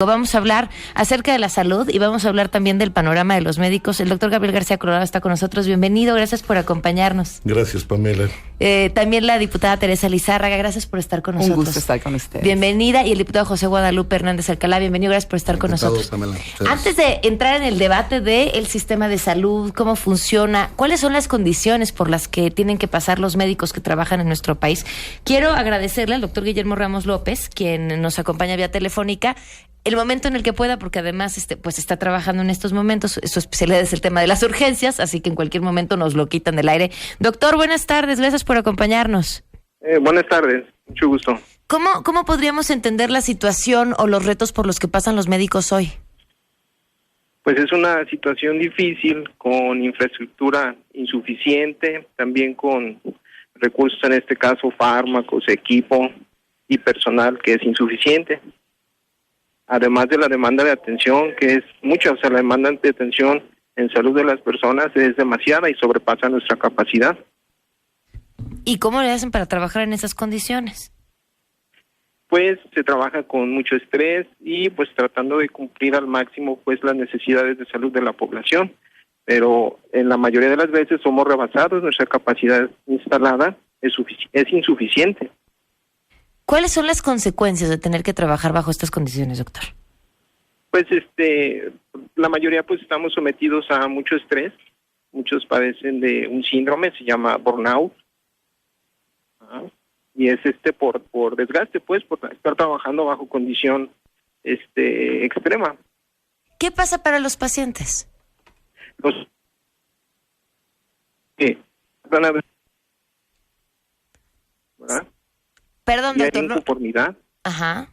Vamos a hablar acerca de la salud y vamos a hablar también del panorama de los médicos. El doctor Gabriel García Colorado está con nosotros. Bienvenido, gracias por acompañarnos. Gracias, Pamela. También la diputada Teresa Lizárraga, gracias por estar con nosotros. Un gusto estar con ustedes. Bienvenida. Y el diputado José Guadalupe Hernández Alcalá, bienvenido, gracias por estar con nosotros. Pamela. Antes de entrar en el debate del sistema de salud, cómo funciona, cuáles son las condiciones por las que tienen que pasar los médicos que trabajan en nuestro país, quiero agradecerle al doctor Guillermo Ramos López, quien nos acompaña vía telefónica, el momento en el que pueda, porque además pues está trabajando en estos momentos. Su especialidad es el tema de las urgencias, así que en cualquier momento nos lo quitan del aire. Doctor, buenas tardes, gracias por acompañarnos. Buenas tardes, mucho gusto. ¿Cómo podríamos entender la situación o los retos por los que pasan los médicos hoy? Pues es una situación difícil, con infraestructura insuficiente, también con recursos, en este caso fármacos, equipo y personal que es insuficiente. Además de la demanda de atención, que es mucha, o sea, la demanda de atención en salud de las personas es demasiada y sobrepasa nuestra capacidad. ¿Y cómo le hacen para trabajar en esas condiciones? Pues se trabaja con mucho estrés y pues tratando de cumplir al máximo pues las necesidades de salud de la población, pero en la mayoría de las veces somos rebasados, nuestra capacidad instalada es insuficiente. ¿Cuáles son las consecuencias de tener que trabajar bajo estas condiciones, doctor? Pues la mayoría pues estamos sometidos a mucho estrés, muchos padecen de un síndrome, se llama burnout, y es por desgaste, pues, por estar trabajando bajo condición extrema. ¿Qué pasa para los pacientes? Los van a ver, ¿verdad? Perdón, doctor. Inconformidad. Ajá.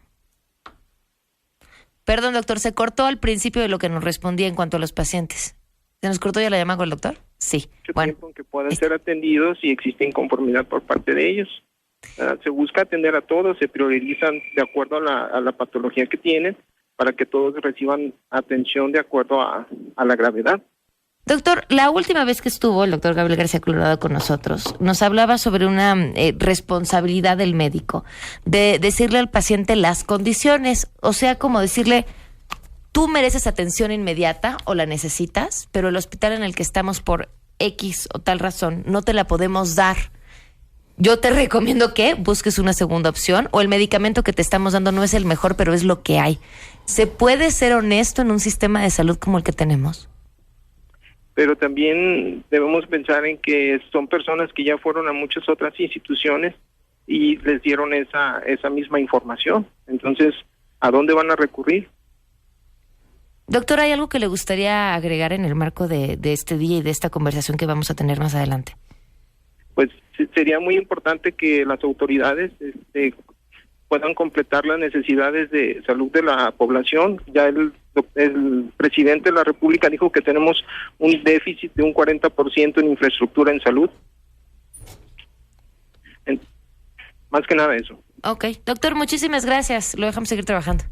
Perdón, doctor, se cortó al principio de lo que nos respondía en cuanto a los pacientes. ¿Se nos cortó ya la llamada con el doctor? Sí. Mucho bueno. tiempo en que puedan ser atendidos y existe inconformidad por parte de ellos. Se busca atender a todos, se priorizan de acuerdo a la patología que tienen para que todos reciban atención de acuerdo a la gravedad. Doctor, la última vez que estuvo el doctor Gabriel García Colorado con nosotros, nos hablaba sobre una responsabilidad del médico, de decirle al paciente las condiciones, o sea, como decirle, tú mereces atención inmediata o la necesitas, pero el hospital en el que estamos por X o tal razón no te la podemos dar. Yo te recomiendo que busques una segunda opción, o el medicamento que te estamos dando no es el mejor, pero es lo que hay. ¿Se puede ser honesto en un sistema de salud como el que tenemos? Pero también debemos pensar en que son personas que ya fueron a muchas otras instituciones y les dieron esa misma información. Entonces, ¿a dónde van a recurrir? Doctor, ¿hay algo que le gustaría agregar en el marco de este día y de esta conversación que vamos a tener más adelante? Pues sería muy importante que las autoridades puedan completar las necesidades de salud de la población. Ya el presidente de la República dijo que tenemos un déficit de un 40% en infraestructura en salud. Más que nada eso. Ok. Doctor, muchísimas gracias. Lo dejamos seguir trabajando.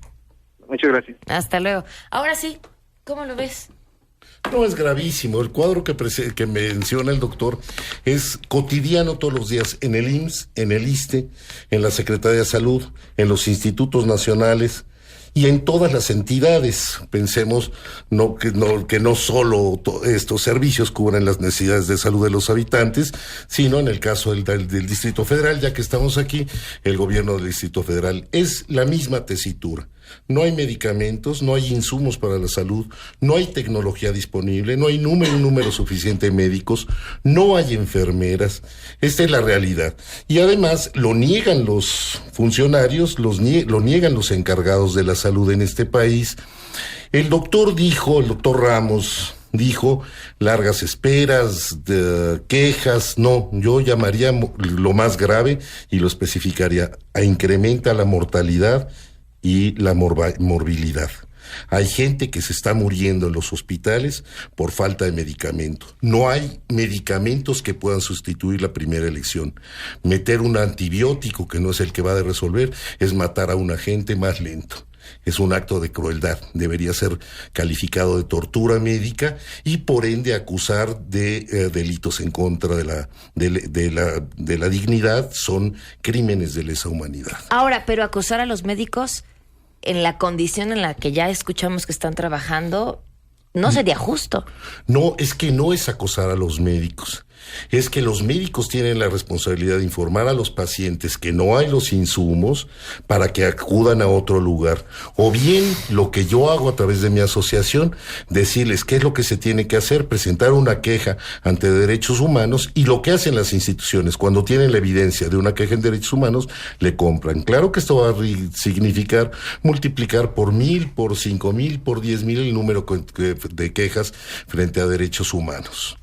Muchas gracias. Hasta luego. Ahora sí, ¿cómo lo ves? No, es gravísimo. El cuadro que menciona el doctor es cotidiano todos los días en el IMSS, en el ISSSTE, en la Secretaría de Salud, en los institutos nacionales y en todas las entidades. Pensemos que no solo estos servicios cubren las necesidades de salud de los habitantes, sino en el caso del Distrito Federal, ya que estamos aquí, el gobierno del Distrito Federal. Es la misma tesitura. No hay medicamentos, no hay insumos para la salud, no hay tecnología disponible, no hay un número suficiente de médicos, no hay enfermeras. Esta es la realidad. Y además lo niegan los funcionarios, lo niegan los encargados de la salud en este país. El doctor Ramos dijo largas esperas, quejas. No, yo llamaría lo más grave y lo especificaría: incrementa la mortalidad y la morbilidad. Hay gente que se está muriendo en los hospitales por falta de medicamentos. No hay medicamentos que puedan sustituir la primera elección. Meter un antibiótico que no es el que va a resolver es matar a una gente más lento. Es un acto de crueldad, debería ser calificado de tortura médica y por ende acusar de delitos en contra de la dignidad, son crímenes de lesa humanidad. Ahora, pero acusar a los médicos en la condición en la que ya escuchamos que están trabajando, no sería justo. No, es que no es acosar a los médicos. Es que los médicos tienen la responsabilidad de informar a los pacientes que no hay los insumos para que acudan a otro lugar. O bien, lo que yo hago a través de mi asociación, decirles qué es lo que se tiene que hacer, presentar una queja ante derechos humanos, y lo que hacen las instituciones cuando tienen la evidencia de una queja en derechos humanos, le compran. Claro que esto va a significar multiplicar por 1,000, por 5,000, por 10,000 el número de quejas frente a derechos humanos.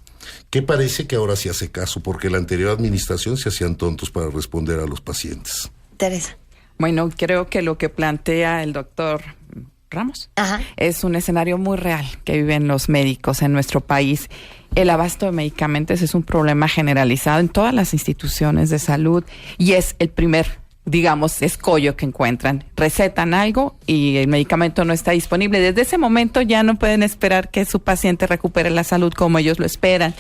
¿Qué parece que ahora se hace caso? Porque la anterior administración se hacían tontos para responder a los pacientes. Teresa. Bueno, creo que lo que plantea el doctor Ramos es un escenario muy real que viven los médicos en nuestro país. El abasto de medicamentos es un problema generalizado en todas las instituciones de salud y es el primer, digamos, escollo que encuentran. Recetan algo y el medicamento no está disponible. Desde ese momento ya no pueden esperar que su paciente recupere la salud como ellos lo esperan.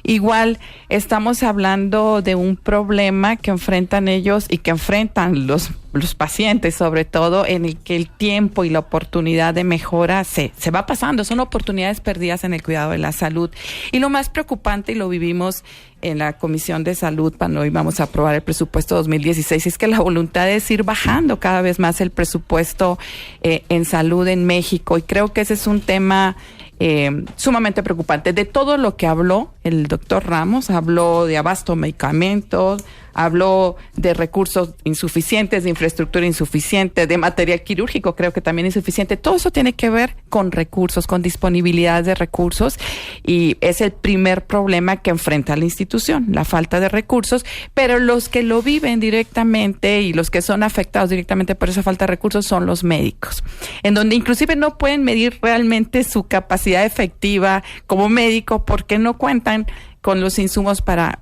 Igual estamos hablando de un problema que enfrentan ellos y que enfrentan los pacientes, sobre todo, en el que el tiempo y la oportunidad de mejora se va pasando. Son oportunidades perdidas en el cuidado de la salud. Y lo más preocupante, y lo vivimos en la Comisión de Salud cuando íbamos a aprobar el presupuesto 2016, es que la voluntad es ir bajando cada vez más el presupuesto en salud en México. Y creo que ese es un tema sumamente preocupante. De todo lo que habló el doctor Ramos, habló de abasto de medicamentos, habló de recursos insuficientes, de infraestructura insuficiente, de material quirúrgico creo que también insuficiente. Todo eso tiene que ver con recursos, con disponibilidad de recursos, y es el primer problema que enfrenta la institución, la falta de recursos, pero los que lo viven directamente y los que son afectados directamente por esa falta de recursos son los médicos, en donde inclusive no pueden medir realmente su capacidad efectiva como médico porque no cuentan con los insumos para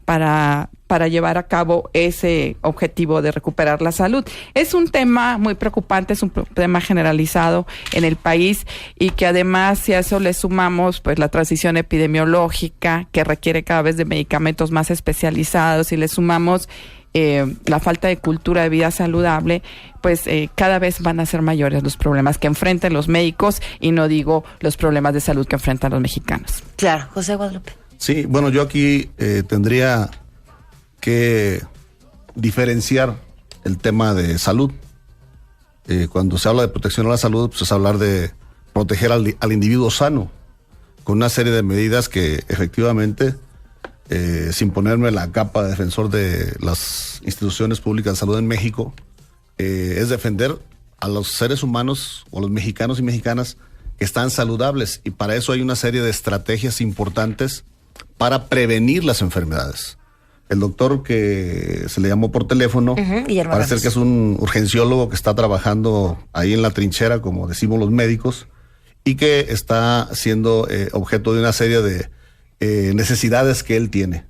llevar a cabo ese objetivo de recuperar la salud. Es un tema muy preocupante, es un tema generalizado en el país, y que además, si a eso le sumamos pues la transición epidemiológica que requiere cada vez de medicamentos más especializados, y le sumamos la falta de cultura de vida saludable, pues cada vez van a ser mayores los problemas que enfrentan los médicos, y no digo los problemas de salud que enfrentan los mexicanos. Claro, José Guadalupe. Sí, bueno, yo aquí tendría que diferenciar el tema de salud. Cuando se habla de protección a la salud, pues es hablar de proteger al individuo sano, con una serie de medidas que efectivamente, sin ponerme la capa de defensor de las instituciones públicas de salud en México, es defender a los seres humanos o los mexicanos y mexicanas que están saludables, y para eso hay una serie de estrategias importantes para prevenir las enfermedades. El doctor que se le llamó por teléfono, parece ser que es un urgenciólogo que está trabajando ahí en la trinchera, como decimos los médicos, y que está siendo objeto de una serie de necesidades que él tiene.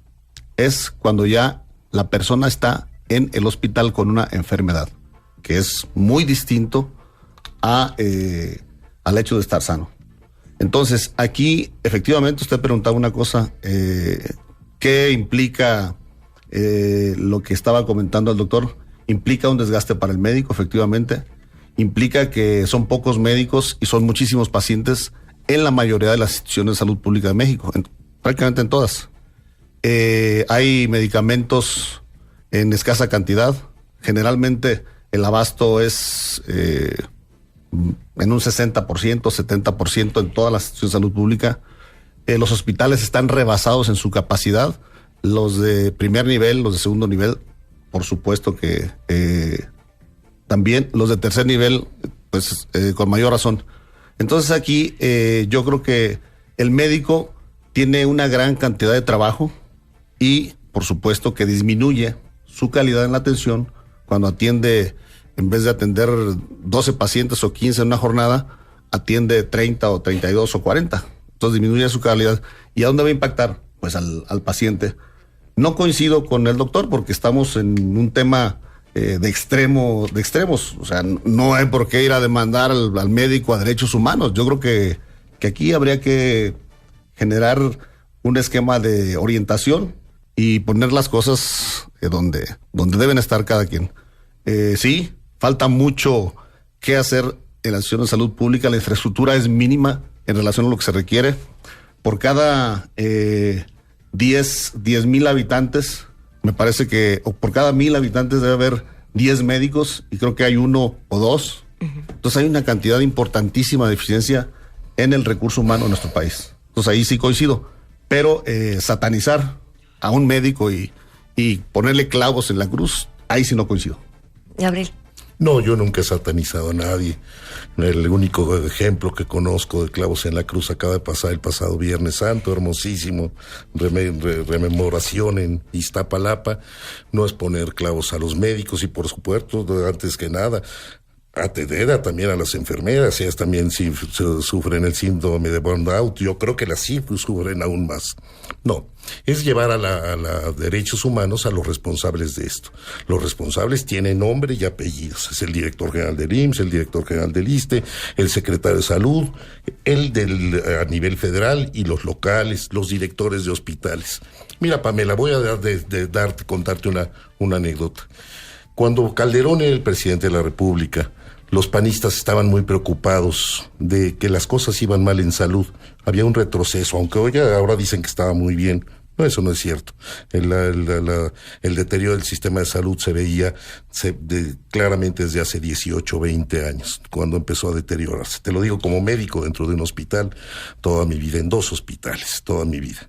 Es cuando ya la persona está en el hospital con una enfermedad, que es muy distinto al hecho de estar sano. Entonces, aquí, efectivamente, usted preguntaba una cosa, ¿qué implica lo que estaba comentando el doctor? Implica un desgaste para el médico, efectivamente. Implica que son pocos médicos y son muchísimos pacientes en la mayoría de las instituciones de salud pública de México, prácticamente en todas. Hay medicamentos en escasa cantidad. Generalmente el abasto es en un 60%, 70% en todas las instituciones de salud pública. Los hospitales están rebasados en su capacidad. Los de primer nivel, los de segundo nivel, por supuesto que también. Los de tercer nivel, pues con mayor razón. Entonces aquí yo creo que el médico tiene una gran cantidad de trabajo y por supuesto que disminuye su calidad en la atención cuando atiende, en vez de atender 12 pacientes o 15 en una jornada, atiende 30 o 32 o 40. Entonces disminuye su calidad. ¿Y a dónde va a impactar? Pues al paciente. No coincido con el doctor porque estamos en un tema de extremos. O sea, no hay por qué ir a demandar al médico a derechos humanos. Yo creo que aquí habría que generar un esquema de orientación y poner las cosas donde deben estar cada quien. Sí, falta mucho que hacer en la institución de salud pública la infraestructura es mínima en relación a lo que se requiere. Por cada 10,000 habitantes, me parece que, o por cada 1,000 habitantes debe haber 10 médicos, y creo que hay 1 o 2. Entonces hay una cantidad importantísima de deficiencia en el recurso humano en nuestro país. Entonces ahí sí coincido. Pero satanizar a un médico y ponerle clavos en la cruz, ahí sí no coincido. Gabriel. No, yo nunca he satanizado a nadie. El único ejemplo que conozco de clavos en la cruz acaba de pasar el pasado Viernes Santo, hermosísimo, rememoración en Iztapalapa. No es poner clavos a los médicos y, por supuesto, antes que nada, atender también a las enfermeras. Ellas también sí sufren el síndrome de burnout. Yo creo que las sí sufren aún más. No, es llevar a la derechos humanos a los responsables de esto. Los responsables tienen nombre y apellidos. Es el director general del IMSS, el director general del ISSSTE, el secretario de salud, a nivel federal, y los locales, los directores de hospitales. Mira, Pamela, voy a contarte una anécdota. Cuando Calderón era el presidente de la República, los panistas estaban muy preocupados de que las cosas iban mal en salud. Había un retroceso, aunque ahora dicen que estaba muy bien. No, eso no es cierto. El deterioro del sistema de salud se veía claramente desde hace 18 o 20 años, cuando empezó a deteriorarse. Te lo digo como médico dentro de un hospital, toda mi vida, en 2 hospitales, toda mi vida.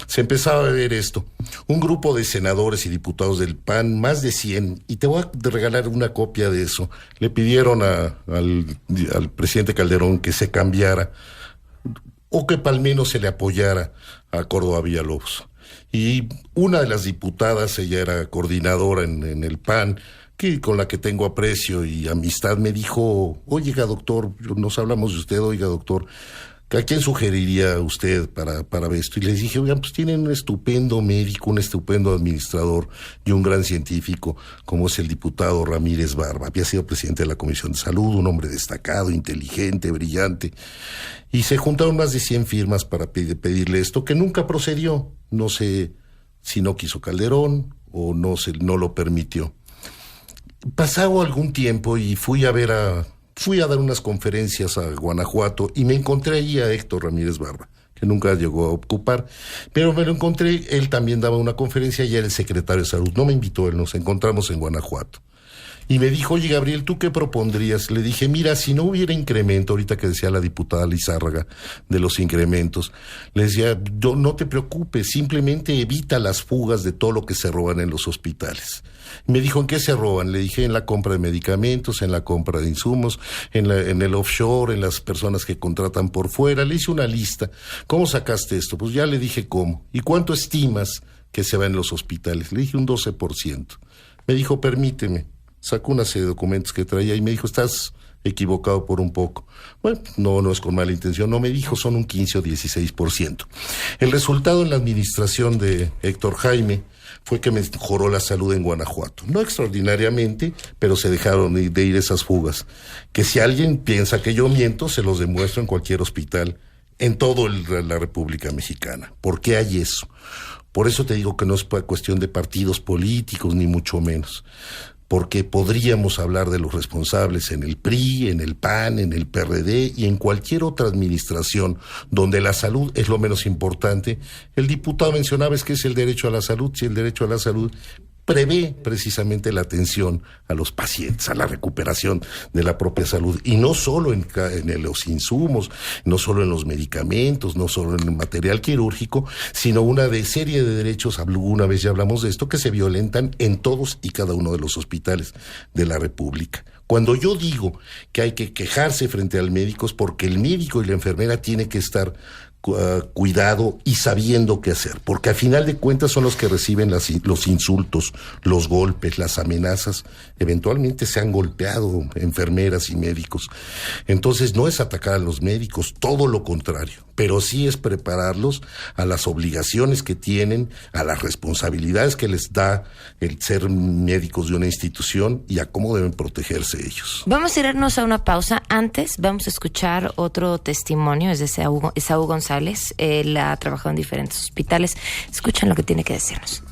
Se empezaba a ver esto. Un grupo de senadores y diputados del PAN, más de 100, y te voy a regalar una copia de eso, le pidieron al presidente Calderón que se cambiara, o que al menos se le apoyara a Córdoba Villalobos. Y una de las diputadas, ella era coordinadora en el PAN, con la que tengo aprecio y amistad, me dijo: oiga, doctor, nos hablamos de usted, oiga, doctor, ¿a quién sugeriría usted para esto? Y les dije: oigan, pues tienen un estupendo médico, un estupendo administrador y un gran científico, como es el diputado Ramírez Barba. Había sido presidente de la Comisión de Salud, un hombre destacado, inteligente, brillante. Y se juntaron más de 100 firmas para pedirle esto, que nunca procedió. No sé si no quiso Calderón o no lo permitió. Pasado algún tiempo y fui a dar unas conferencias a Guanajuato y me encontré allí a Héctor Ramírez Barba, que nunca llegó a ocupar, pero me lo encontré. Él también daba una conferencia y era el secretario de salud. No me invitó él, nos encontramos en Guanajuato. Y me dijo: oye, Gabriel, ¿tú qué propondrías? Le dije: mira, si no hubiera incremento, ahorita que decía la diputada Lizárraga de los incrementos, le decía: no te preocupes, simplemente evita las fugas de todo lo que se roban en los hospitales. Me dijo: ¿en qué se roban? Le dije: en la compra de medicamentos, en la compra de insumos, en el offshore, en las personas que contratan por fuera. Le hice una lista. ¿Cómo sacaste esto? Pues ya le dije cómo. ¿Y cuánto estimas que se va en los hospitales? Le dije: un 12%. Me dijo: permíteme. Sacó una serie de documentos que traía y me dijo: estás equivocado por un poco. Bueno, no es con mala intención. No, me dijo: son un 15 o 16%. El resultado en la administración de Héctor Jaime fue que mejoró la salud en Guanajuato. No extraordinariamente, pero se dejaron de ir esas fugas. Que si alguien piensa que yo miento, se los demuestro en cualquier hospital, en toda la República Mexicana. ¿Por qué hay eso? Por eso te digo que no es cuestión de partidos políticos, ni mucho menos. Porque podríamos hablar de los responsables en el PRI, en el PAN, en el PRD y en cualquier otra administración donde la salud es lo menos importante. El diputado mencionaba es que es el derecho a la salud. Si el derecho a la salud prevé precisamente la atención a los pacientes, a la recuperación de la propia salud, y no solo en los insumos, no solo en los medicamentos, no solo en el material quirúrgico, sino una serie de derechos, alguna vez ya hablamos de esto, que se violentan en todos y cada uno de los hospitales de la República. Cuando yo digo que hay que quejarse frente al médico es porque el médico y la enfermera tienen que estar cuidado y sabiendo qué hacer, porque a final de cuentas son los que reciben los insultos, los golpes, las amenazas. Eventualmente se han golpeado enfermeras y médicos. Entonces no es atacar a los médicos, todo lo contrario, pero sí es prepararlos a las obligaciones que tienen, a las responsabilidades que les da el ser médicos de una institución y a cómo deben protegerse ellos. Vamos a irnos a una pausa. Antes vamos a escuchar otro testimonio, es de Esaú González. Él ha trabajado en diferentes hospitales. Escuchen lo que tiene que decirnos.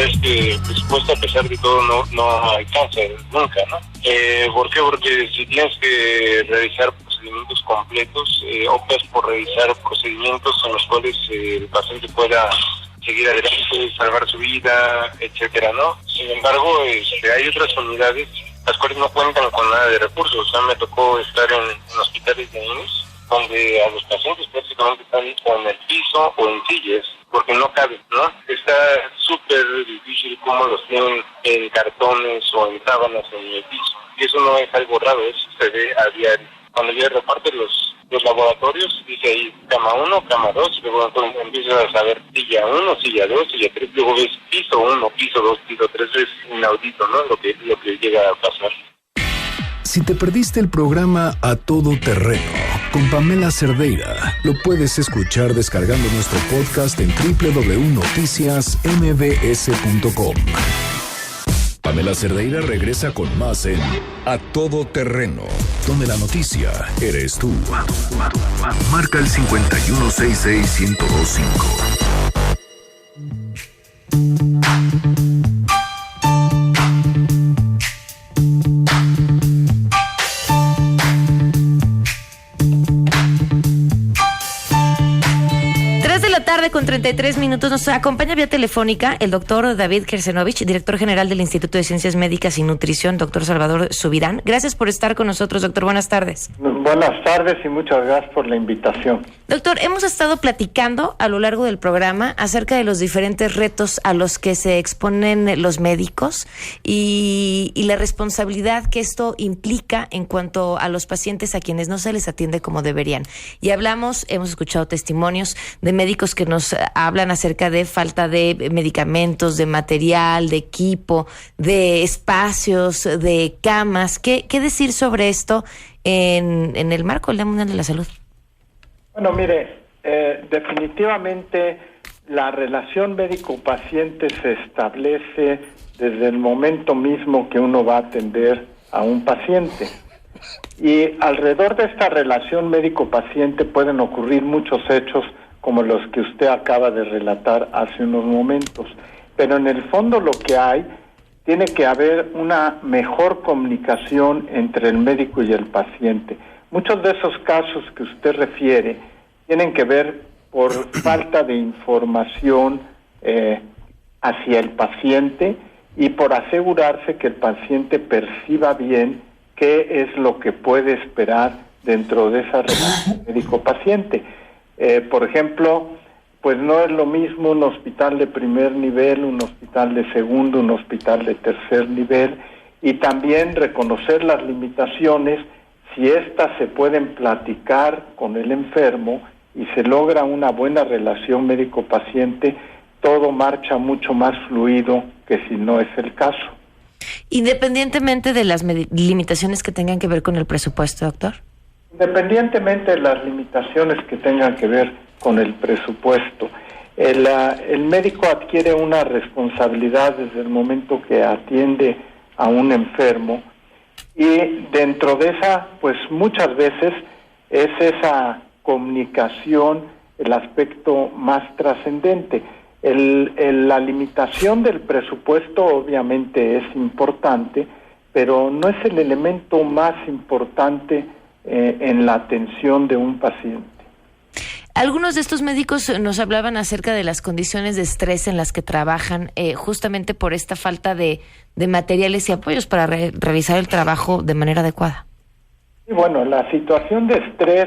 es que el presupuesto, a pesar de todo, no alcanza nunca, ¿no? ¿Por qué? Porque si tienes que realizar procedimientos completos, optas por realizar procedimientos en los cuales el paciente pueda seguir adelante, salvar su vida, etcétera, ¿no? Sin embargo, hay otras unidades las cuales no cuentan con nada de recursos. O sea, me tocó estar en hospitales de niños donde a los pacientes prácticamente están o en el piso o en sillas, porque no caben, ¿no? Está súper difícil cómo los tienen en cartones o en sábanas en el piso. Y eso no es algo raro, eso se ve a diario. Cuando ya reparten los laboratorios, dice ahí cama 1, cama 2, y luego empiezas a saber silla 1, silla 2, silla 3, luego ves piso 1, piso 2, piso 3, es inaudito, ¿no? Lo que llega a pasar. Si te perdiste el programa A Todo Terreno con Pamela Cerdeira, lo puedes escuchar descargando nuestro podcast en www.noticiasmbs.com. Pamela Cerdeira regresa con más en A Todo Terreno, donde la noticia eres tú. Marca el 5166125. 33 minutos. Nos acompaña vía telefónica el doctor David Kersenovich, director general del Instituto de Ciencias Médicas y Nutrición, doctor Salvador Subirán. Gracias por estar con nosotros, doctor. Buenas tardes. Buenas tardes y muchas gracias por la invitación. Doctor, hemos estado platicando a lo largo del programa acerca de los diferentes retos a los que se exponen los médicos y la responsabilidad que esto implica en cuanto a los pacientes a quienes no se les atiende como deberían. Y hemos escuchado testimonios de médicos que nos hablan acerca de falta de medicamentos, de material, de equipo, de espacios, de camas. ¿Qué decir sobre esto en el marco del Día Mundial de la Salud? Bueno, mire, definitivamente la relación médico-paciente se establece desde el momento mismo que uno va a atender a un paciente. Y alrededor de esta relación médico-paciente pueden ocurrir muchos hechos como los que usted acaba de relatar hace unos momentos. Pero en el fondo lo que hay, tiene que haber una mejor comunicación entre el médico y el paciente. Muchos de esos casos que usted refiere tienen que ver por falta de información hacia el paciente y por asegurarse que el paciente perciba bien qué es lo que puede esperar dentro de esa relación médico-paciente. Por ejemplo, pues no es lo mismo un hospital de primer nivel, un hospital de segundo, un hospital de tercer nivel, y también reconocer las limitaciones, si éstas se pueden platicar con el enfermo y se logra una buena relación médico-paciente, todo marcha mucho más fluido que si no es el caso. Independientemente de las limitaciones que tengan que ver con el presupuesto, doctor. Independientemente de las limitaciones que tengan que ver con el presupuesto, el médico adquiere una responsabilidad desde el momento que atiende a un enfermo, y dentro de esa, pues muchas veces es esa comunicación el aspecto más trascendente. La limitación del presupuesto obviamente es importante, pero no es el elemento más importante en la atención de un paciente. Algunos de estos médicos nos hablaban acerca de las condiciones de estrés en las que trabajan, justamente por esta falta de materiales y apoyos para realizar el trabajo de manera adecuada. Y bueno, la situación de estrés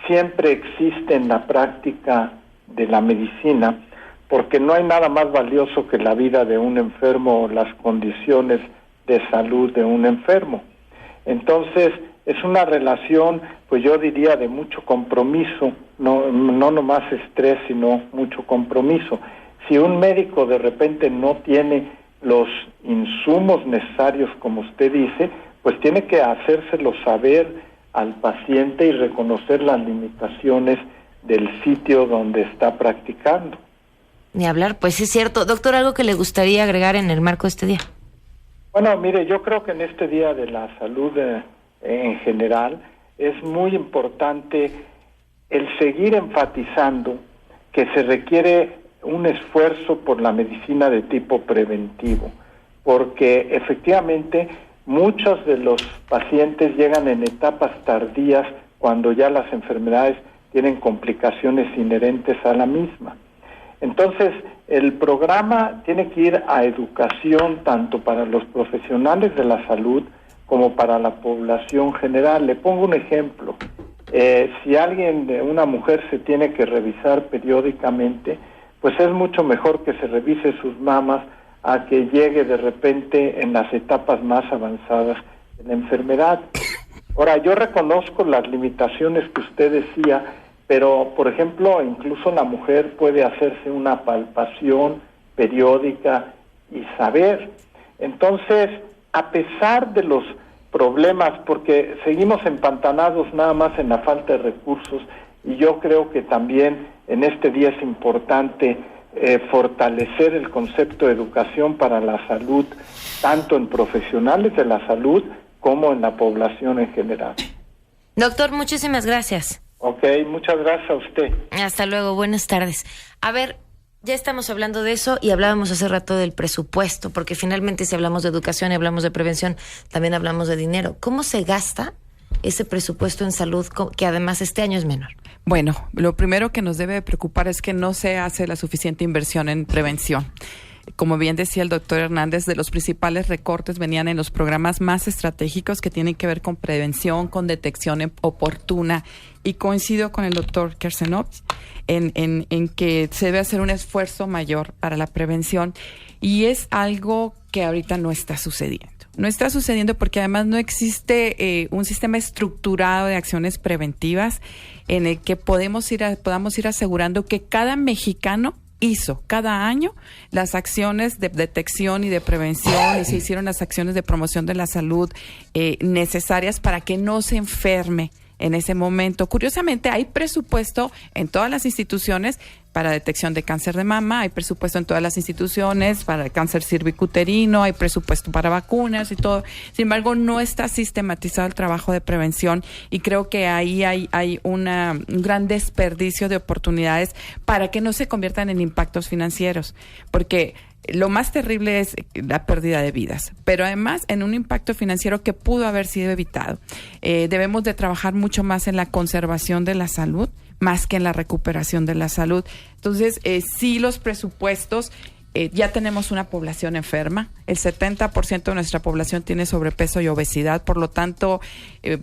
siempre existe en la práctica de la medicina, porque no hay nada más valioso que la vida de un enfermo o las condiciones de salud de un enfermo. Entonces, es una relación, pues yo diría, de mucho compromiso, no nomás estrés, sino mucho compromiso. Si un médico de repente no tiene los insumos necesarios, como usted dice, pues tiene que hacérselo saber al paciente y reconocer las limitaciones del sitio donde está practicando. Ni hablar, pues es cierto. Doctor, ¿algo que le gustaría agregar en el marco de este día? Bueno, mire, yo creo que en este Día de la Salud en general es muy importante el seguir enfatizando que se requiere un esfuerzo por la medicina de tipo preventivo, porque efectivamente muchos de los pacientes llegan en etapas tardías cuando ya las enfermedades tienen complicaciones inherentes a la misma. Entonces, el programa tiene que ir a educación tanto para los profesionales de la salud como para la población general. Le pongo un ejemplo. Si una mujer se tiene que revisar periódicamente, pues es mucho mejor que se revise sus mamas a que llegue de repente en las etapas más avanzadas de la enfermedad. Ahora, yo reconozco las limitaciones que usted decía, pero, por ejemplo, incluso la mujer puede hacerse una palpación periódica y saber. Entonces, a pesar de los problemas, porque seguimos empantanados nada más en la falta de recursos, y yo creo que también en este día es importante fortalecer el concepto de educación para la salud, tanto en profesionales de la salud como en la población en general. Doctor, muchísimas gracias. Ok, muchas gracias a usted. Hasta luego, buenas tardes. A ver, ya estamos hablando de eso y hablábamos hace rato del presupuesto, porque finalmente si hablamos de educación y hablamos de prevención, también hablamos de dinero. ¿Cómo se gasta ese presupuesto en salud, que además este año es menor? Bueno, lo primero que nos debe preocupar es que no se hace la suficiente inversión en prevención. Como bien decía el doctor Hernández, de los principales recortes venían en los programas más estratégicos que tienen que ver con prevención, con detección oportuna. Y coincido con el doctor Kersenov en que se debe hacer un esfuerzo mayor para la prevención. Y es algo que ahorita no está sucediendo. No está sucediendo porque además no existe un sistema estructurado de acciones preventivas en el que podamos ir asegurando que cada mexicano hizo cada año las acciones de detección y de prevención, y se hicieron las acciones de promoción de la salud necesarias para que no se enferme en ese momento. Curiosamente, hay presupuesto en todas las instituciones para detección de cáncer de mama, hay presupuesto en todas las instituciones para el cáncer cervicuterino, hay presupuesto para vacunas y todo. Sin embargo, no está sistematizado el trabajo de prevención, y creo que ahí hay un gran desperdicio de oportunidades para que no se conviertan en impactos financieros, porque lo más terrible es la pérdida de vidas, pero además en un impacto financiero que pudo haber sido evitado. Debemos de trabajar mucho más en la conservación de la salud, más que en la recuperación de la salud. Entonces, sí, los presupuestos, ya tenemos una población enferma. El 70% de nuestra población tiene sobrepeso y obesidad, por lo tanto,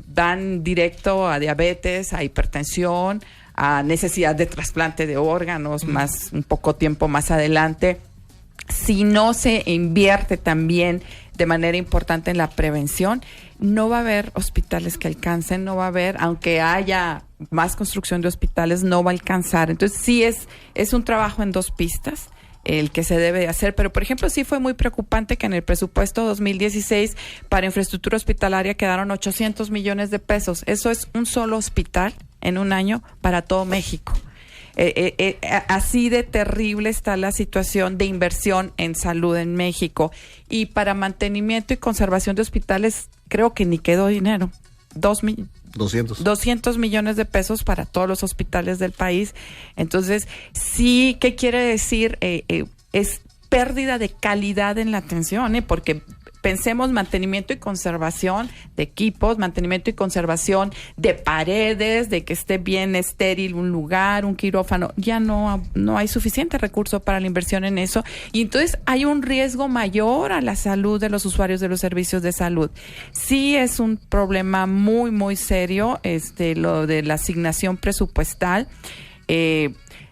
van directo a diabetes, a hipertensión, a necesidad de trasplante de órganos, un poco tiempo más adelante. Si no se invierte también de manera importante en la prevención, no va a haber hospitales que alcancen, no va a haber, aunque haya más construcción de hospitales, no va a alcanzar. Entonces sí es un trabajo en dos pistas el que se debe hacer, pero por ejemplo sí fue muy preocupante que en el presupuesto 2016 para infraestructura hospitalaria quedaron 800 millones de pesos. Eso es un solo hospital en un año para todo México. Así de terrible está la situación de inversión en salud en México, y para mantenimiento y conservación de hospitales creo que ni quedó dinero. 200 millones de pesos para todos los hospitales del país. Entonces, sí, ¿qué quiere decir? Es pérdida de calidad en la atención, porque pensemos mantenimiento y conservación de equipos, mantenimiento y conservación de paredes, de que esté bien estéril un lugar, un quirófano. Ya no hay suficiente recurso para la inversión en eso, y entonces hay un riesgo mayor a la salud de los usuarios de los servicios de salud. Sí es un problema muy, muy serio lo de la asignación presupuestal.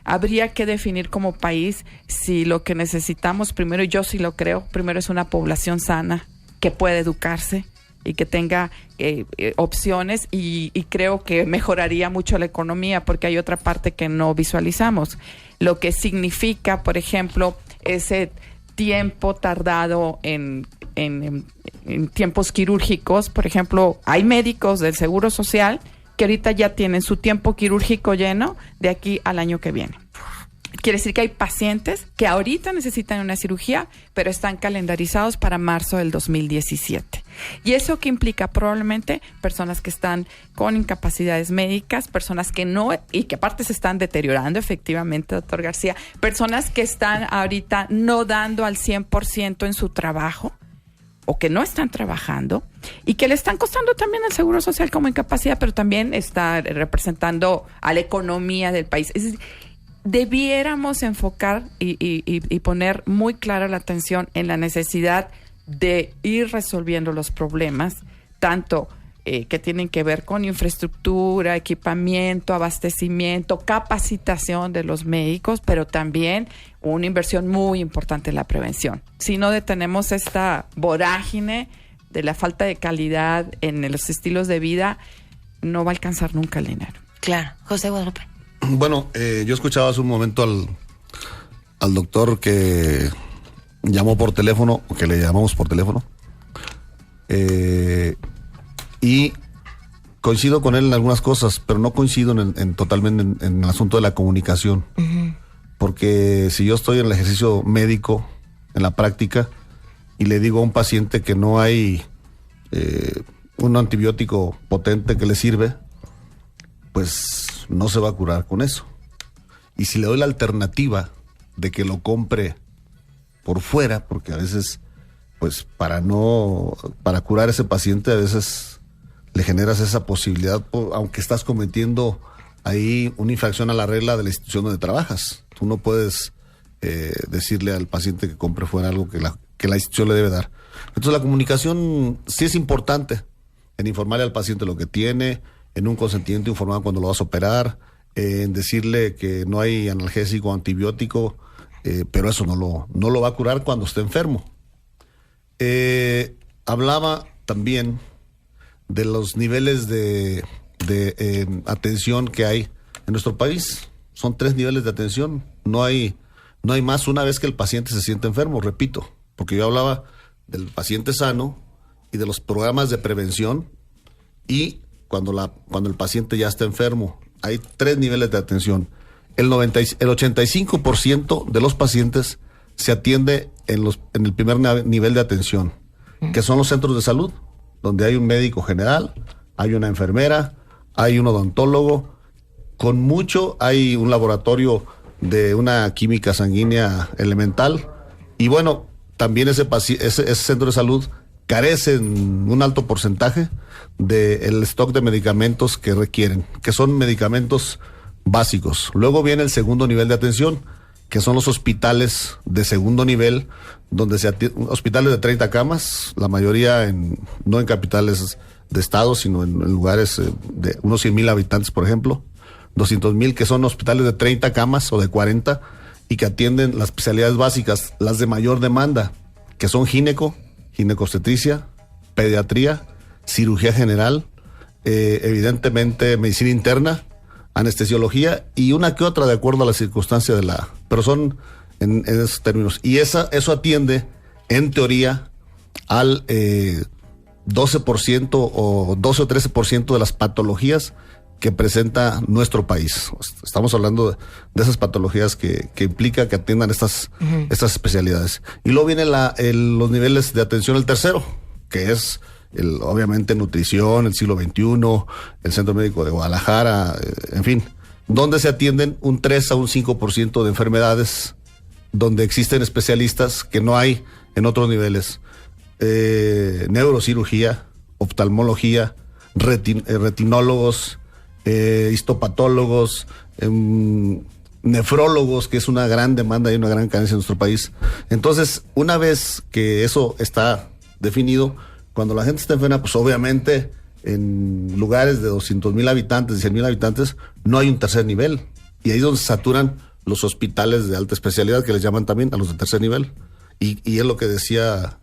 Habría que definir como país si lo que necesitamos primero, y yo sí lo creo, primero es una población sana que pueda educarse y que tenga opciones, y creo que mejoraría mucho la economía, porque hay otra parte que no visualizamos. Lo que significa, por ejemplo, ese tiempo tardado en tiempos quirúrgicos. Por ejemplo, hay médicos del Seguro Social que ahorita ya tienen su tiempo quirúrgico lleno de aquí al año que viene. quiere decir que hay pacientes que ahorita necesitan una cirugía, pero están calendarizados para marzo del 2017. ¿Y eso qué implica? Probablemente personas que están con incapacidades médicas, personas que no, y que aparte se están deteriorando efectivamente, doctor García, personas que están ahorita no dando al 100% en su trabajo, o que no están trabajando, y que le están costando también al Seguro Social como incapacidad, pero también está representando a la economía del país. Es decir, debiéramos enfocar y poner muy clara la atención en la necesidad de ir resolviendo los problemas, tanto que tienen que ver con infraestructura, equipamiento, abastecimiento, capacitación de los médicos, pero también una inversión muy importante en la prevención. Si no detenemos esta vorágine de la falta de calidad en los estilos de vida, no va a alcanzar nunca el dinero. Claro. José Guadalupe. Bueno, yo escuchaba hace un momento al doctor que llamó por teléfono, o que le llamamos por teléfono, y coincido con él en algunas cosas, pero no coincido totalmente en el asunto de la comunicación. Uh-huh. Porque si yo estoy en el ejercicio médico, en la práctica, y le digo a un paciente que no hay un antibiótico potente que le sirve, pues no se va a curar con eso. Y si le doy la alternativa de que lo compre por fuera, porque a veces, pues para curar a ese paciente, a veces le generas esa posibilidad, aunque estás cometiendo ahí una infracción a la regla de la institución donde trabajas. Tú no puedes decirle al paciente que compre fuera algo que la institución le debe dar. Entonces la comunicación sí es importante, en informarle al paciente lo que tiene, en un consentimiento informado cuando lo vas a operar, en decirle que no hay analgésico o antibiótico, pero eso no lo va a curar cuando esté enfermo. Hablaba también de los niveles de atención que hay en nuestro país. Son 3 niveles de atención, no hay más una vez que el paciente se siente enfermo, repito, porque yo hablaba del paciente sano y de los programas de prevención, y cuando el paciente ya está enfermo. Hay 3 niveles de atención. El 85% de los pacientes se atiende en el primer nivel de atención, que son los centros de salud, donde hay un médico general, hay una enfermera, hay un odontólogo, con mucho hay un laboratorio de una química sanguínea elemental, y bueno, también ese centro de salud carece en un alto porcentaje del stock de medicamentos que requieren, que son medicamentos básicos. Luego viene el segundo nivel de atención, que son los hospitales de segundo nivel, donde hospitales de 30 camas, la mayoría no en capitales de estado, sino en lugares de unos 100,000 habitantes, por ejemplo, 200,000, que son hospitales de 30 camas o de 40, y que atienden las especialidades básicas, las de mayor demanda, que son ginecobstetricia, pediatría, cirugía general, evidentemente medicina interna, anestesiología y una que otra de acuerdo a la circunstancia pero son en esos términos. Y eso atiende, en teoría, al 12% o 12 o 13% de las patologías que presenta nuestro país. Estamos hablando de esas patologías que implica que atiendan estas especialidades. Y luego vienen los niveles de atención, el tercero, que es obviamente nutrición, el siglo XXI, el Centro Médico de Guadalajara, en fin, donde se atienden un 3 a un 5% de enfermedades, donde existen especialistas que no hay en otros niveles. Neurocirugía, oftalmología, retinólogos, histopatólogos, nefrólogos, que es una gran demanda y una gran carencia en nuestro país. Entonces, una vez que eso está definido, cuando la gente está enferma, pues obviamente en lugares de 200,000 habitantes, de 100,000 habitantes, no hay un tercer nivel. Y ahí es donde se saturan los hospitales de alta especialidad, que les llaman también a los de tercer nivel. Y es lo que decía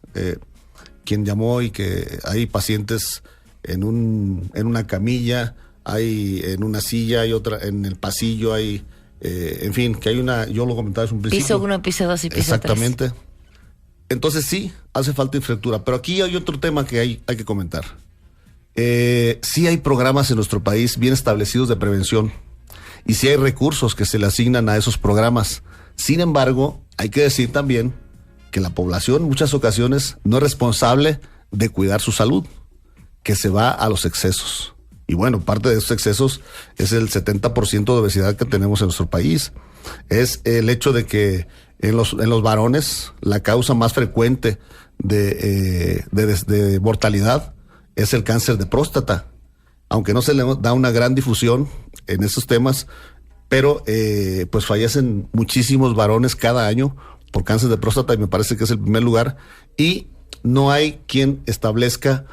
quien llamó, y que hay pacientes en una camilla, hay en una silla, hay otra en el pasillo, hay, en fin, que hay yo lo comentaba en un principio. Piso 1, piso 2 y piso 3. Exactamente. Entonces sí, hace falta infraestructura, pero aquí hay otro tema que hay que comentar. Sí hay programas en nuestro país bien establecidos de prevención, y sí hay recursos que se le asignan a esos programas. Sin embargo, hay que decir también que la población en muchas ocasiones no es responsable de cuidar su salud, que se va a los excesos. Y bueno, parte de esos excesos es el 70% de obesidad que tenemos en nuestro país. Es el hecho de que en los varones la causa más frecuente de mortalidad es el cáncer de próstata. Aunque no se le da una gran difusión en esos temas, pero pues fallecen muchísimos varones cada año por cáncer de próstata, y me parece que es el primer lugar, y no hay quien establezca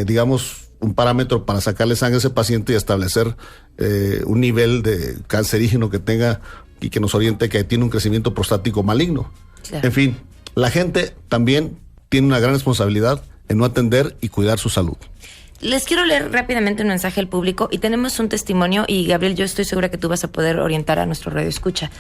digamos, un parámetro para sacarle sangre a ese paciente y establecer un nivel de cancerígeno que tenga y que nos oriente que tiene un crecimiento prostático maligno. Claro. En fin, la gente también tiene una gran responsabilidad en no atender y cuidar su salud. Les quiero leer rápidamente un mensaje al público y tenemos un testimonio, y Gabriel, yo estoy segura que tú vas a poder orientar a nuestro radio escucha.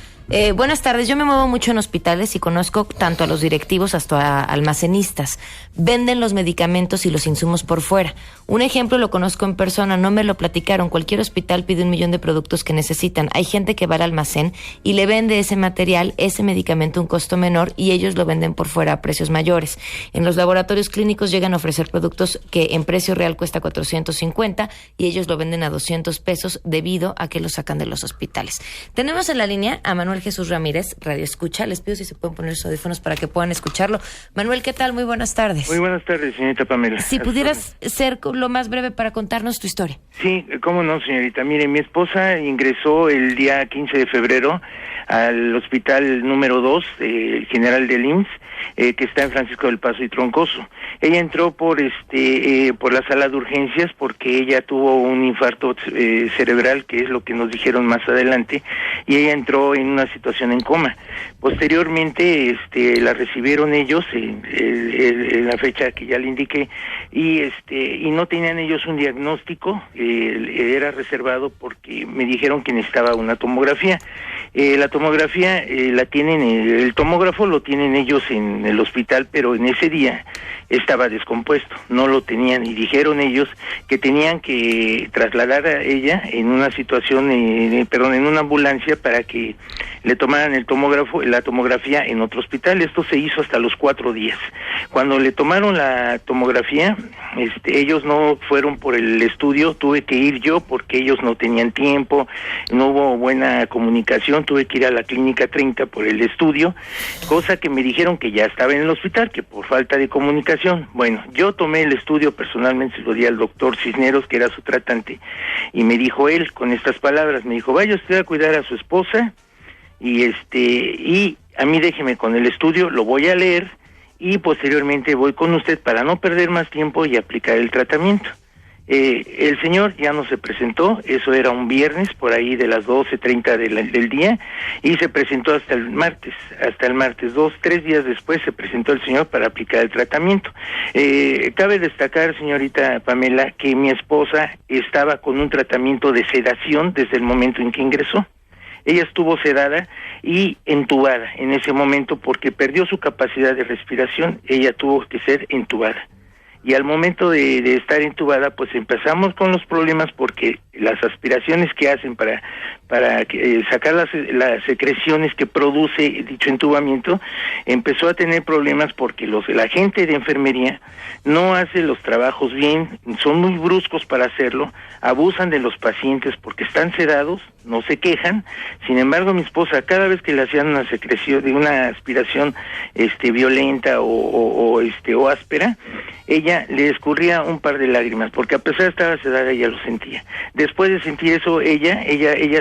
Buenas tardes, yo me muevo mucho en hospitales y conozco tanto a los directivos hasta a almacenistas. Venden los medicamentos y los insumos por fuera. Un ejemplo lo conozco en persona, no me lo platicaron. Cualquier hospital pide 1 millón de productos que necesitan. Hay gente que va al almacén y le vende ese material, ese medicamento a un costo menor, y ellos lo venden por fuera a precios mayores. En los laboratorios clínicos llegan a ofrecer productos que en precio real cuesta 450 y ellos lo venden a 200 pesos debido a que lo sacan de los hospitales. Tenemos en la línea a Manuel Jesús Ramírez, radio escucha. Les pido si se pueden poner sus audífonos para que puedan escucharlo. Manuel, ¿qué tal? Muy buenas tardes. Muy buenas tardes, señorita Pamela. Si pudieras ser lo más breve para contarnos tu historia. Sí, cómo no, señorita. Mire, mi esposa ingresó el día 15 de febrero al hospital número 2, el general del IMSS, que está en Francisco del Paso y Troncoso. Ella entró por la sala de urgencias porque ella tuvo un infarto cerebral, que es lo que nos dijeron más adelante, y ella entró en una situación en coma. Posteriormente la recibieron ellos en la fecha que ya le indiqué, y no tenían ellos un diagnóstico, era reservado porque me dijeron que necesitaba una tomografía. La tomografía la tienen, el tomógrafo lo tienen ellos en el hospital, pero en ese día estaba descompuesto, no lo tenían, y dijeron ellos que tenían que trasladar a ella en una situación, en una ambulancia para que le tomaran la tomografía en otro hospital. Esto se hizo hasta los 4 días. Cuando le tomaron la tomografía, ellos no fueron por el estudio, tuve que ir yo porque ellos no tenían tiempo, no hubo buena comunicación, tuve que ir a la clínica 30 por el estudio, cosa que me dijeron que ya estaba en el hospital, que por falta de comunicación. Bueno, yo tomé el estudio personalmente, se lo di al doctor Cisneros, que era su tratante, y me dijo él con estas palabras, me dijo: vaya usted a cuidar a su esposa, y a mí déjeme con el estudio, lo voy a leer, y posteriormente voy con usted para no perder más tiempo y aplicar el tratamiento. El señor ya no se presentó, eso era un viernes, por ahí de las 12:30 del día, y se presentó hasta el martes 3 días después se presentó el señor para aplicar el tratamiento. Cabe destacar, señorita Pamela, que mi esposa estaba con un tratamiento de sedación desde el momento en que ingresó. Ella estuvo sedada y entubada en ese momento porque perdió su capacidad de respiración, ella tuvo que ser entubada. Y al momento de estar entubada, pues empezamos con los problemas porque las aspiraciones que hacen para sacar las secreciones que produce dicho entubamiento, empezó a tener problemas porque la gente de enfermería no hace los trabajos bien, son muy bruscos para hacerlo, abusan de los pacientes porque están sedados, no se quejan. Sin embargo, mi esposa, cada vez que le hacían una secreción de una aspiración violenta o áspera, ella le escurría un par de lágrimas, porque a pesar de estar sedada, ella lo sentía. Después de sentir eso, ella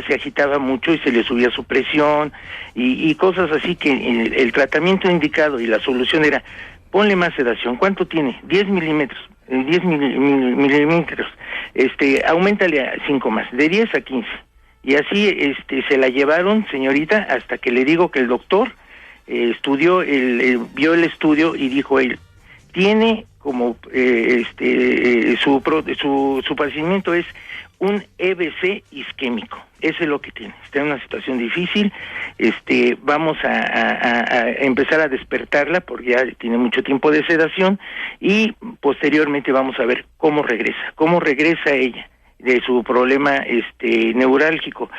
se agitaba mucho y se le subía su presión y cosas así, que el tratamiento indicado y la solución era: ponle más sedación. ¿Cuánto tiene? 10 milímetros. 10 milímetros. Auméntale a 5 más, de 10 a 15. Y así se la llevaron, señorita, hasta que le digo que el doctor vio el estudio y dijo él: tiene como su padecimiento es un EBC isquémico. Eso es lo que tiene. Está en una situación difícil. Vamos a empezar a despertarla porque ya tiene mucho tiempo de sedación, y posteriormente vamos a ver cómo regresa ella. de su problema neurálgico.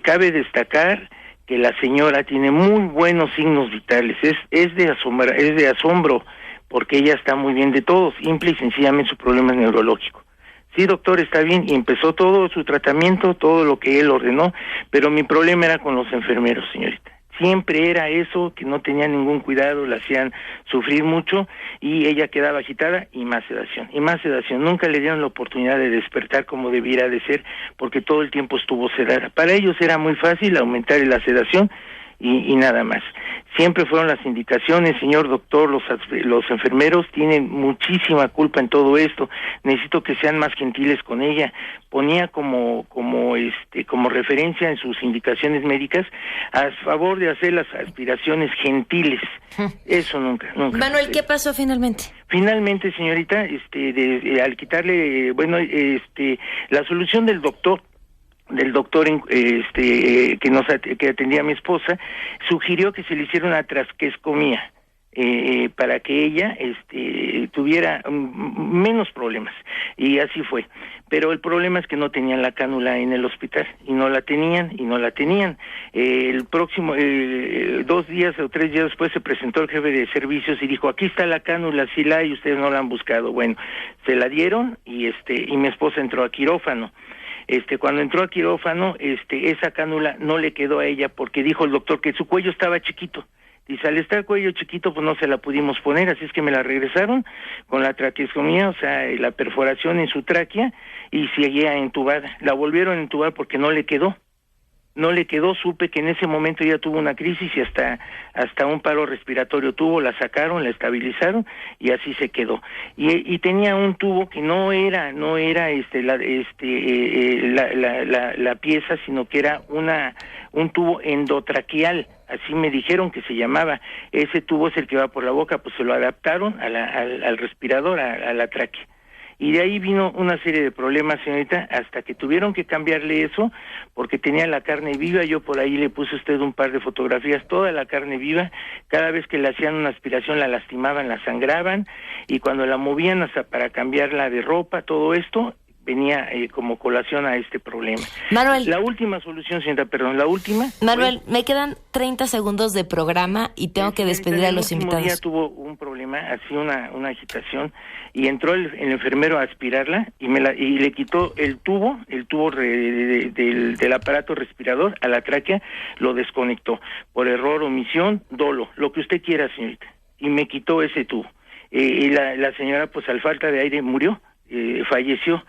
Cabe destacar que la señora tiene muy buenos signos vitales, es de asombro, porque ella está muy bien de todo, simple y sencillamente su problema es neurológico. Sí, doctor, está bien, y empezó todo su tratamiento, todo lo que él ordenó, pero mi problema era con los enfermeros, señorita. Siempre era eso, que no tenía ningún cuidado, la hacían sufrir mucho y ella quedaba agitada y más sedación, y más sedación. Nunca le dieron la oportunidad de despertar como debiera de ser, porque todo el tiempo estuvo sedada. Para ellos era muy fácil aumentar la sedación y nada más. Siempre fueron las indicaciones, señor doctor, los enfermeros tienen muchísima culpa en todo esto. Necesito que sean más gentiles con ella. Ponía como referencia en sus indicaciones médicas a favor de hacer las aspiraciones gentiles. Eso nunca. Manuel, ¿qué pasó finalmente? Finalmente, señorita, al quitarle, la solución del doctor que atendía a mi esposa, sugirió que se le hiciera una trasquescomía para que ella tuviera menos problemas, y así fue. Pero el problema es que no tenían la cánula en el hospital, y no la tenían. El próximo 2 días o 3 días después se presentó el jefe de servicios y dijo: aquí está la cánula, sí la hay, y ustedes no la han buscado. Bueno, se la dieron y mi esposa entró a quirófano. Cuando entró a quirófano, esa cánula no le quedó a ella, porque dijo el doctor que su cuello estaba chiquito. Dice, al estar el cuello chiquito, pues no se la pudimos poner, así es que me la regresaron con la traqueostomía, o sea, la perforación en su tráquea, y seguía entubada. La volvieron a entubar porque no le quedó. Supe que en ese momento ya tuvo una crisis y hasta un paro respiratorio tuvo, la sacaron, la estabilizaron y así se quedó. Y tenía un tubo que no era la pieza, sino que era un tubo endotraqueal, así me dijeron que se llamaba. Ese tubo es el que va por la boca, pues se lo adaptaron al respirador, a la tráquea. Y de ahí vino una serie de problemas, señorita, hasta que tuvieron que cambiarle eso, porque tenía la carne viva. Yo por ahí le puse a usted un par de fotografías, toda la carne viva. Cada vez que le hacían una aspiración la lastimaban, la sangraban, y cuando la movían hasta para cambiarla de ropa, todo esto venía como colación a este problema. Manuel. La última solución, señorita, perdón, la última. Manuel, me quedan 30 segundos de programa y tengo que despedir a los invitados. El último día tuvo un problema, así una agitación, y entró el enfermero a aspirarla y le quitó el tubo del aparato respirador a la tráquea, lo desconectó por error, omisión, dolo, lo que usted quiera, señorita, y me quitó ese tubo. Y la señora, pues al falta de aire murió, falleció.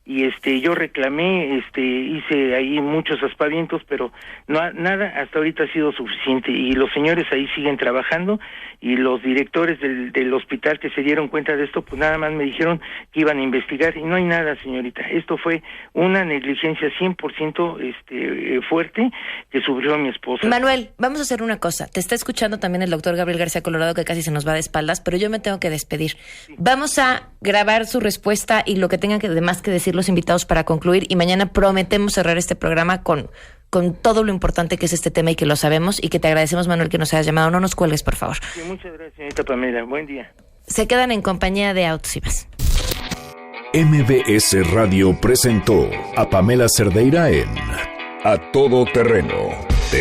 Y yo reclamé, hice ahí muchos aspavientos, pero nada hasta ahorita ha sido suficiente, y los señores ahí siguen trabajando, y los directores del hospital que se dieron cuenta de esto, pues nada más me dijeron que iban a investigar, y no hay nada, señorita. Esto fue una negligencia 100% fuerte que sufrió mi esposa. Manuel, vamos a hacer una cosa. Te está escuchando también el doctor Gabriel García Colorado, que casi se nos va de espaldas, pero yo me tengo que despedir. Sí. Vamos a grabar su respuesta y lo que tengan que demás que decir los invitados para concluir, y mañana prometemos cerrar este programa con todo lo importante que es este tema, y que lo sabemos, y que te agradecemos, Manuel, que nos hayas llamado. No nos cuelgues, por favor. Sí, muchas gracias, señorita Pamela. Buen día. Se quedan en compañía de Autos y Más. MBS Radio presentó a Pamela Cerdeira en A Todo Terreno.